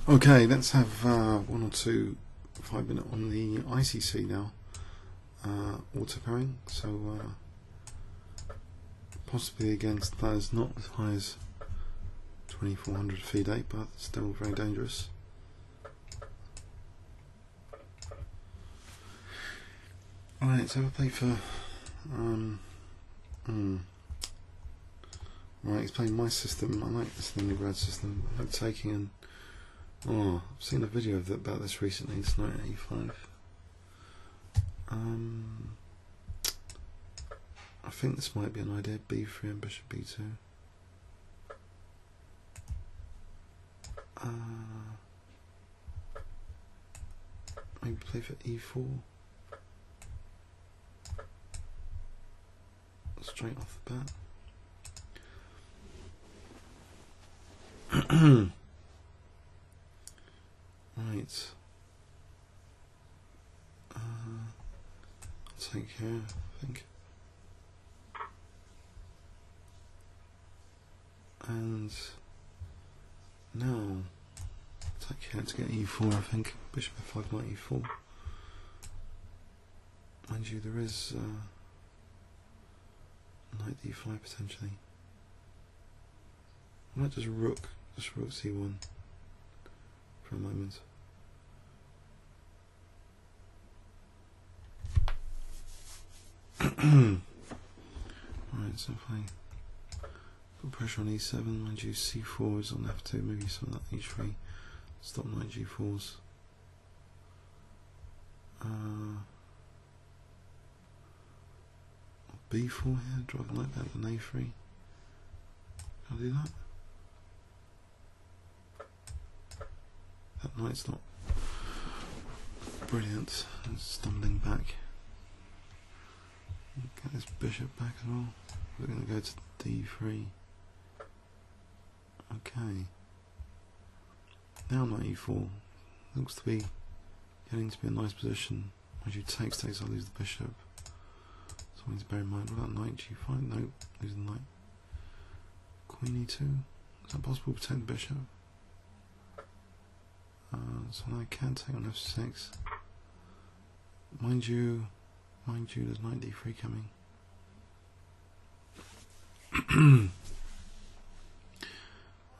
Okay, let's have 1 or 2 5-minute on the ICC now. Auto pairing, so possibly against those not as high as 2400 feed 8, but still very dangerous. Alright, so we'll play for right, he's playing my system. I like this Leningrad system. I like taking and I've seen a video of about this recently. It's knight A5. I think this might be an idea. B3 and bishop B2. Maybe play for E4. Straight off the bat. Right. I'll take care, I think. And now take care to get E4, I think. Bishop F5 knight E4. Mind you, there is knight D5 potentially. I might just rook C1 for a moment. Right, so if I put pressure on E7, mind you, C4 is on F2, maybe some of that H3, stop knight G4s. B4 here, drive knight back to A3. Can I do that? That knight's not brilliant. It's stumbling back. Get this bishop back as well. We're going to go to D3. Okay. Now knight E4. Looks to be getting to be a nice position. As you takes, I lose the bishop. Something to bear in mind. What about knight G5? No, lose the knight. Queen E2. Is that possible to protect the bishop? So now I can take on F6. Mind you, there's knight D3 coming.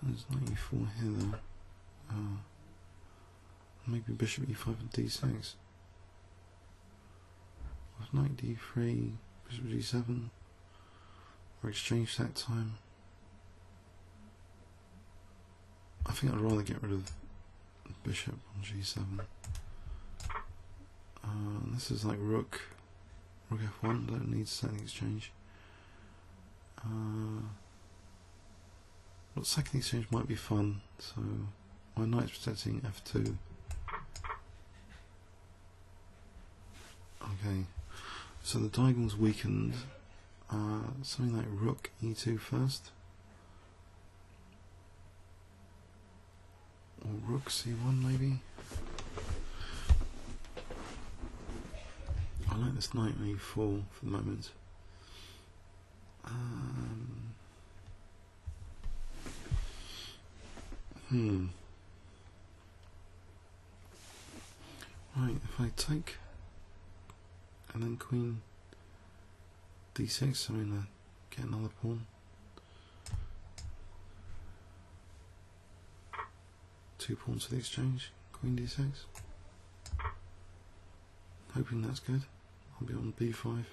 There's knight E4 here though. Maybe bishop E5 and D6. With knight D3, bishop G7, or exchange that time. I think I'd rather get rid of bishop on G7. This is like rook F1, don't need second exchange. But second exchange might be fun, so my knight's protecting F2. Okay, so the diagonal's weakened. Something like rook E2 first. Or rook C1 maybe. I like this knight on E4 for the moment. Right, if I take and then queen D6, I'm going to get another pawn. Two pawns for the exchange, queen D6. Hoping that's good. I'll be on B5.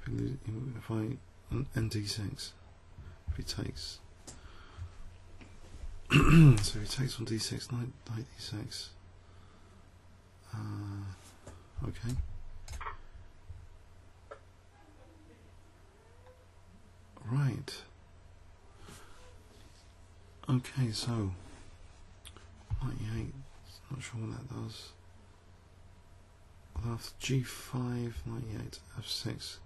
If I Nc6, if he takes. So he takes on D6, knight D6. Okay. Right. Okay, so 98. Not sure what that does. Although after G5, 98, F6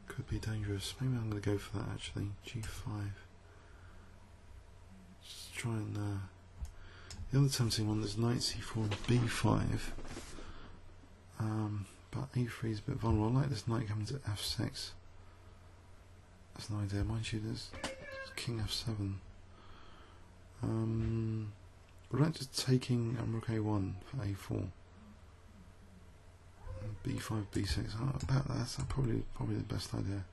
could be dangerous. Maybe I'm going to go for that actually. G5. Just try and. The other tempting one is knight C4 and B5. But E3 is a bit vulnerable. I like this knight coming to F6. That's no idea. Mind you, there's King F7. What What about just taking Rook A1 for A4? B5, B6. Oh, that's probably the best idea.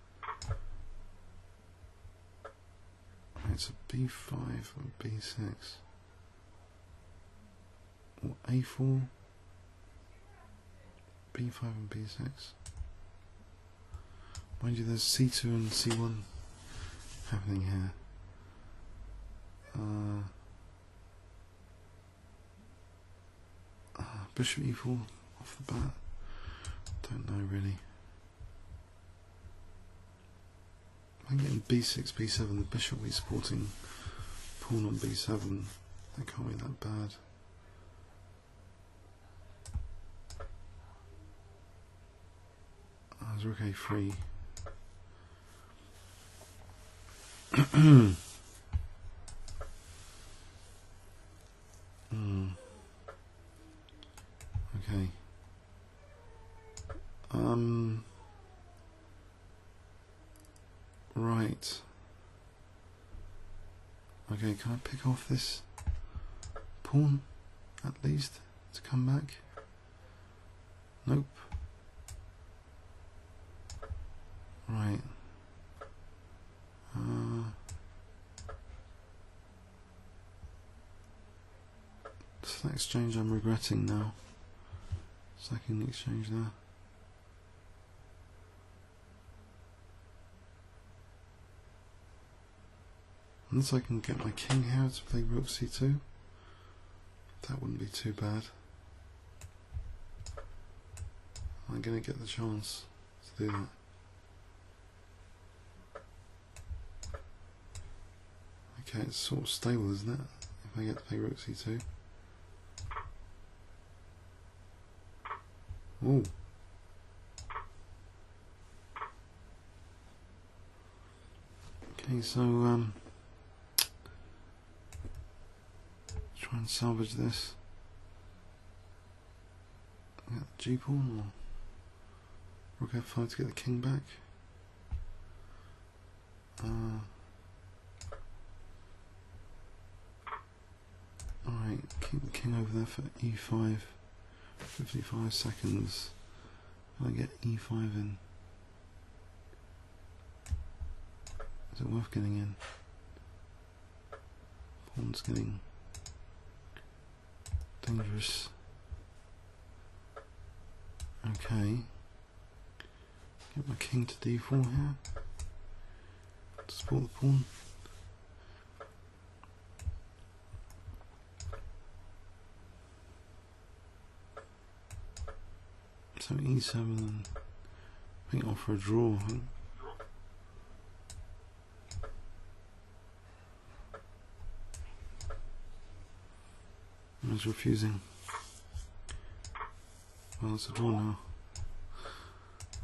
Right, so B5 and B6. Or A4, B5 and B6. Mind you, there's C2 and C1 happening here. Bishop E4 off the bat. Don't know really. I'm getting B6, B7. The bishop will be supporting pawn on B7. That can't be that bad. There's Rook A3. Okay. Right. Okay, can I pick off this pawn at least to come back? Nope. Right. It's that exchange I'm regretting now. Second exchange there. Unless I can get my king here to play Rook C2. That wouldn't be too bad. I'm going to get the chance to do that. Okay, it's sort of stable, isn't it? If I get to play Rook C2. Ooh. Okay, so try and salvage this. Get the G pawn or Rook F5 to get the king back. Alright, keep the king over there for E5. 55 seconds. I get E5 in. Is it worth getting in? Pawn's getting dangerous. Okay. Get my king to D4 here. To support the pawn. So E7 and I think offer a draw. I think. I was refusing. Well, it's a draw now.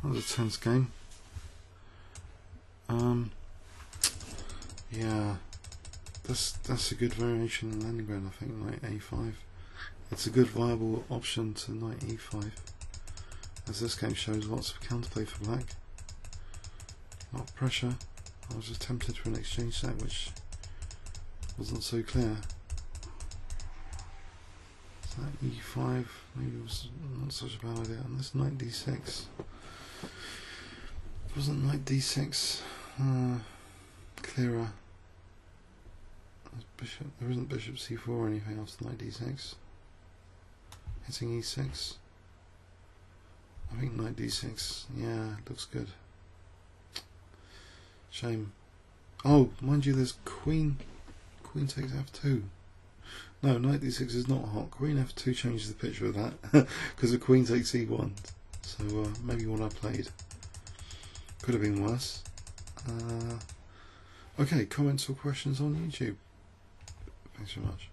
That was a tense game. Yeah, that's a good variation in Leningrad. I think knight A5. It's a good viable option to knight E5. As this game shows, lots of counterplay for black. A lot of pressure. I was just tempted for an exchange set which wasn't so clear. So that E5 maybe was not such a bad idea. And this knight D6. Wasn't knight D6 clearer? Bishop, there isn't bishop C4 or anything else knight D6. Hitting E6. I think knight D6, yeah, looks good. Shame. Oh, mind you, there's queen takes F2. No, knight D6 is not hot. Queen F2 changes the picture of that because the queen takes E1. So maybe what I played could have been worse. Okay, comments or questions on YouTube. Thanks so much.